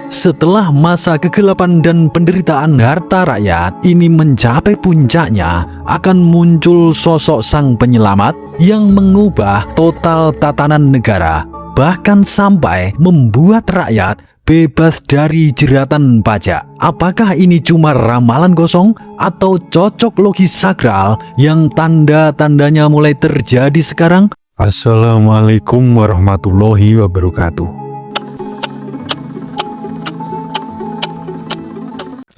Setelah masa kegelapan dan penderitaan harta rakyat ini mencapai puncaknya, akan muncul sosok sang penyelamat yang mengubah total tatanan negara, bahkan sampai membuat rakyat bebas dari jeratan pajak. Apakah ini cuma ramalan kosong atau cocok logis sakral yang tanda-tandanya mulai terjadi sekarang? Assalamualaikum warahmatullahi wabarakatuh.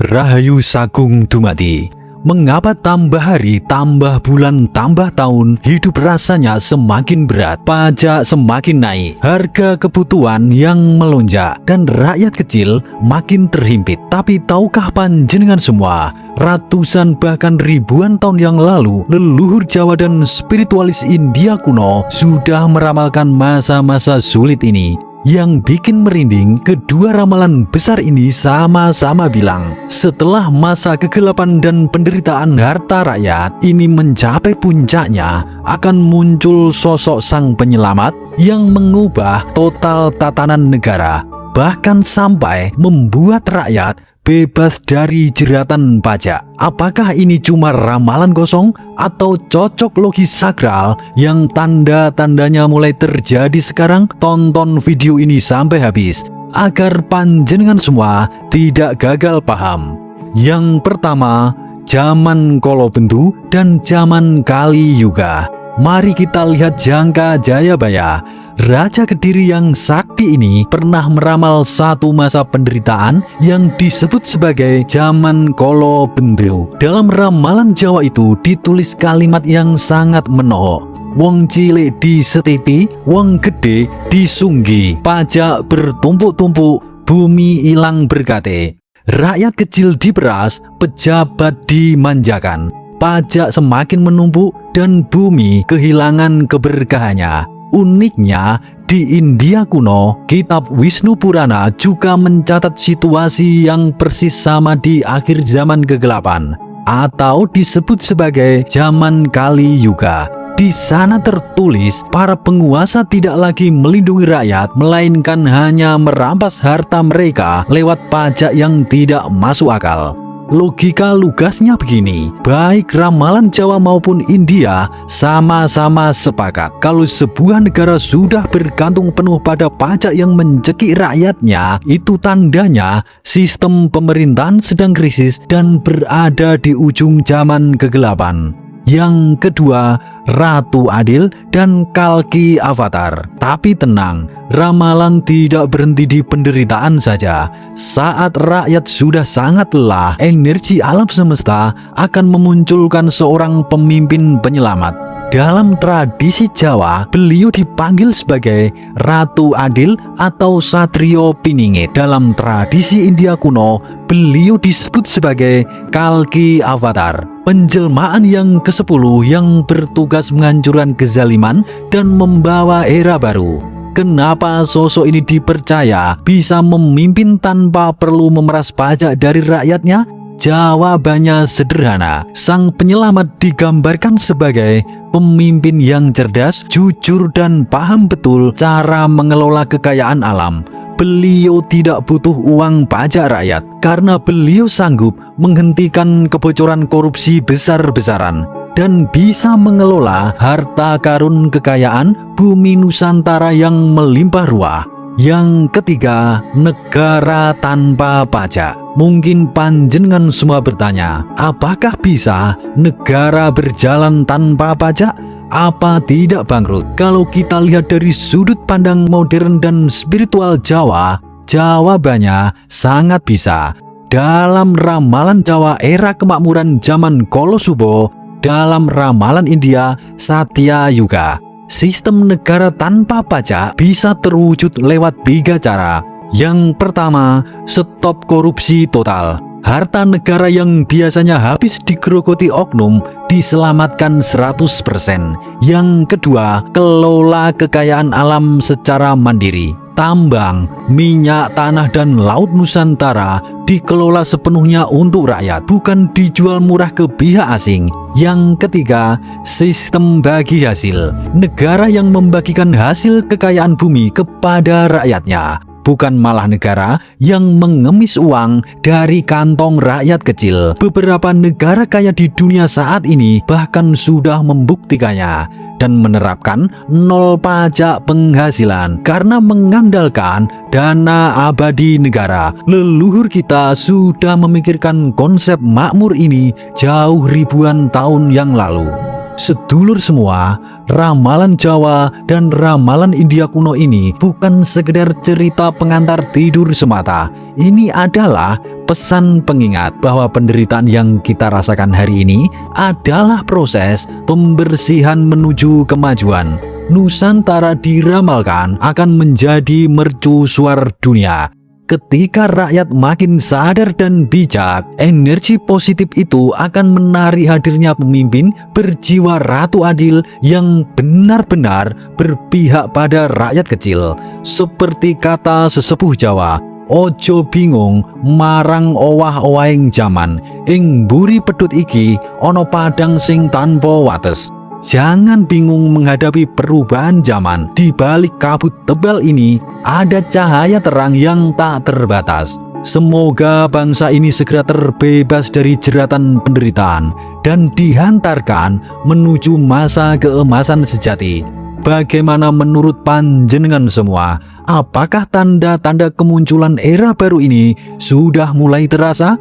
Rahayu Sagung Dumadi. Mengapa tambah hari, tambah bulan, tambah tahun, hidup rasanya semakin berat, pajak semakin naik, harga kebutuhan yang melonjak, dan rakyat kecil makin terhimpit. Tapi tahukah panjenengan semua, ratusan bahkan ribuan tahun yang lalu, leluhur Jawa dan spiritualis India kuno sudah meramalkan masa-masa sulit ini. Yang bikin merinding, kedua ramalan besar ini sama-sama bilang, setelah masa kegelapan dan penderitaan harta rakyat ini mencapai puncaknya, akan muncul sosok sang penyelamat yang mengubah total tatanan negara, bahkan sampai membuat rakyat bebas dari jeratan pajak. Apakah ini cuma ramalan kosong atau cocok logis sakral yang tanda-tandanya mulai terjadi sekarang? Tonton video ini sampai habis agar panjenengan semua tidak gagal paham. Yang pertama, zaman Kolobendu dan zaman Kali Yuga. Mari kita lihat jangka Jayabaya. Raja Kediri yang sakti ini pernah meramal satu masa penderitaan yang disebut sebagai zaman Kolobendu. Dalam ramalan Jawa itu ditulis kalimat yang sangat menohok. Wong cilik disetiti, wong gede disunggi, pajak bertumpuk-tumpuk, bumi ilang berkate. Rakyat kecil diperas, pejabat dimanjakan, pajak semakin menumpuk dan bumi kehilangan keberkahannya. Uniknya, di India kuno, kitab Wisnu Purana juga mencatat situasi yang persis sama di akhir zaman kegelapan, atau disebut sebagai zaman Kali Yuga. Di sana tertulis, para penguasa tidak lagi melindungi rakyat, melainkan hanya merampas harta mereka lewat pajak yang tidak masuk akal. Logika lugasnya begini, baik ramalan Jawa maupun India sama-sama sepakat kalau sebuah negara sudah bergantung penuh pada pajak yang mencekik rakyatnya, itu tandanya sistem pemerintahan sedang krisis dan berada di ujung zaman kegelapan. Yang kedua, Ratu Adil dan Kalki Avatar. Tapi tenang, ramalan tidak berhenti di penderitaan saja. Saat rakyat sudah sangat lelah, energi alam semesta akan memunculkan seorang pemimpin penyelamat. Dalam tradisi Jawa, beliau dipanggil sebagai Ratu Adil atau Satrio Piningit. Dalam tradisi India kuno, beliau disebut sebagai Kalki Avatar, penjelmaan yang ke-10 yang bertugas menghancurkan kezaliman dan membawa era baru. Kenapa sosok ini dipercaya bisa memimpin tanpa perlu memeras pajak dari rakyatnya? Jawabannya sederhana. Sang penyelamat digambarkan sebagai pemimpin yang cerdas, jujur, dan paham betul cara mengelola kekayaan alam. Beliau tidak butuh uang pajak rakyat karena beliau sanggup menghentikan kebocoran korupsi besar-besaran dan bisa mengelola harta karun kekayaan bumi Nusantara yang melimpah ruah. Yang ketiga, negara tanpa pajak. Mungkin panjenengan semua bertanya, apakah bisa negara berjalan tanpa pajak? Apa tidak bangkrut? Kalau kita lihat dari sudut pandang modern dan spiritual Jawa, jawabannya sangat bisa. Dalam ramalan Jawa era kemakmuran zaman Kolosubo, dalam ramalan India Satya Yuga, sistem negara tanpa pajak bisa terwujud lewat 3 cara. Yang pertama, stop korupsi total. Harta negara yang biasanya habis digerogoti oknum diselamatkan 100%. Yang kedua, kelola kekayaan alam secara mandiri. Tambang, minyak, tanah, dan laut Nusantara dikelola sepenuhnya untuk rakyat, bukan dijual murah ke pihak asing. Yang ketiga, sistem bagi hasil. Negara yang membagikan hasil kekayaan bumi kepada rakyatnya. bukan malah negara yang mengemis uang dari kantong rakyat kecil. Beberapa negara kaya di dunia saat ini bahkan sudah membuktikannya dan menerapkan nol pajak penghasilan karena mengandalkan dana abadi negara. Leluhur kita sudah memikirkan konsep makmur ini jauh ribuan tahun yang lalu. Sedulur semua, ramalan Jawa dan ramalan India kuno ini bukan sekedar cerita pengantar tidur semata. Ini adalah pesan pengingat bahwa penderitaan yang kita rasakan hari ini adalah proses pembersihan menuju kemajuan. Nusantara diramalkan akan menjadi mercusuar dunia. Ketika rakyat makin sadar dan bijak, energi positif itu akan menarik hadirnya pemimpin berjiwa ratu adil yang benar-benar berpihak pada rakyat kecil. Seperti kata sesepuh Jawa, ojo bingung marang owah-owahing jaman, ing mburi pedhut iki ana padang sing tanpa wates. Jangan bingung menghadapi perubahan zaman. Di balik kabut tebal ini ada cahaya terang yang tak terbatas. Semoga bangsa ini segera terbebas dari jeratan penderitaan dan dihantarkan menuju masa keemasan sejati. Bagaimana menurut panjenengan semua? Apakah tanda-tanda kemunculan era baru ini sudah mulai terasa?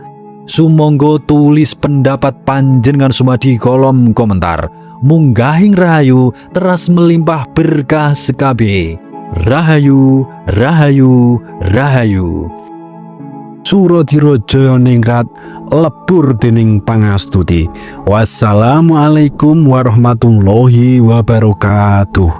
Sumangga tulis pendapat panjenengan semua di kolom komentar. Munggahing rahayu teras melimpah berkah sekabe. Rahayu, rahayu, rahayu. Suradira Jaya ningrat lebur dening pangastuti. Wassalamualaikum warahmatullahi wabarakatuh.